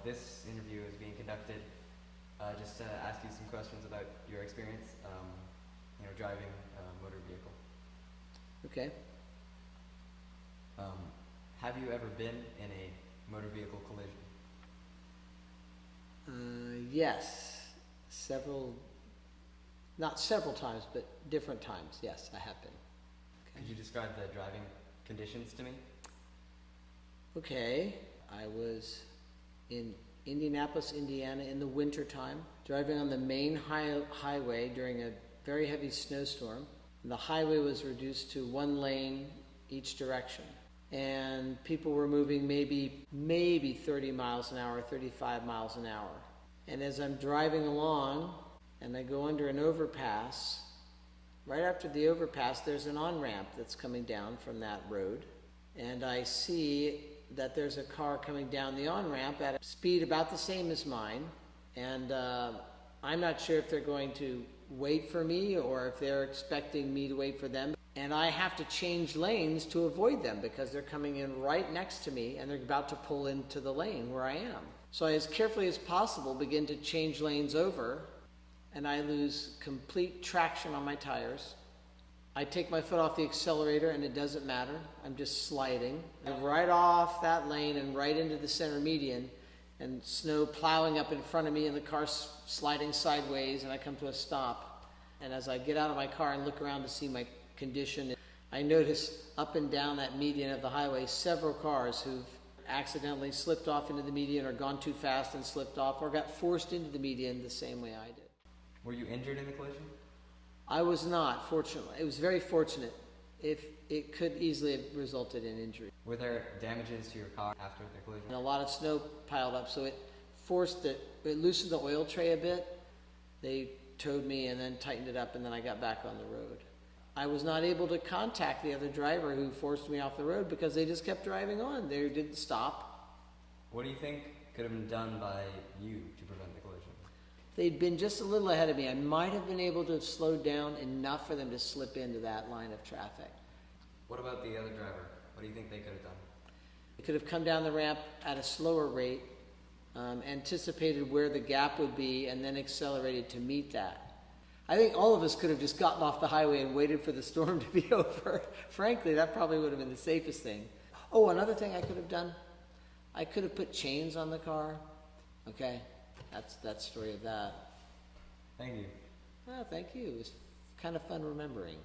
this interview is being conducted just to ask you some questions about your experience, driving a motor vehicle. Okay. Have you ever been in a motor vehicle collision? Yes, not several times, but different times. Yes, I have been. Okay. Could you describe the driving conditions to me? Okay, I was in Indianapolis, Indiana in the winter time, driving on the main highway during a very heavy snowstorm. The highway was reduced to one lane each direction. And people were moving maybe 30 miles an hour, 35 miles an hour. And as I'm driving along and I go under an overpass, right after the overpass there's an on-ramp that's coming down from that road. And I see that there's a car coming down the on-ramp at a speed about the same as mine. And I'm not sure if they're going to wait for me or if they're expecting me to wait for them. And I have to change lanes to avoid them because they're coming in right next to me and they're about to pull into the lane where I am. So I, as carefully as possible, begin to change lanes over, and I lose complete traction on my tires. I take my foot off the accelerator and it doesn't matter. I'm just sliding right off that lane and right into the center median, and snow plowing up in front of me and the car sliding sideways, and I come to a stop. And as I get out of my car and look around to see my condition, I notice up and down that median of the highway several cars who've accidentally slipped off into the median or gone too fast and slipped off or got forced into the median the same way I did. Were you injured in the collision? I was not, fortunately. It was very fortunate. If it could easily have resulted in injury. Were there damages to your car after the collision? And a lot of snow piled up, so it loosened the oil tray a bit. They towed me and then tightened it up, and then I got back on the road. I was not able to contact the other driver who forced me off the road because they just kept driving on. They didn't stop. What do you think could have been done by you to prevent the collision? If they'd been just a little ahead of me, I might have been able to have slowed down enough for them to slip into that line of traffic. What about the other driver? What do you think they could have done? They could have come down the ramp at a slower rate, anticipated where the gap would be, and then accelerated to meet that. I think all of us could have just gotten off the highway and waited for the storm to be over. Frankly, that probably would have been the safest thing. Oh, another thing I could have done, I could have put chains on the car. Okay, that's the story of that. Thank you. Oh, thank you. It was kind of fun remembering.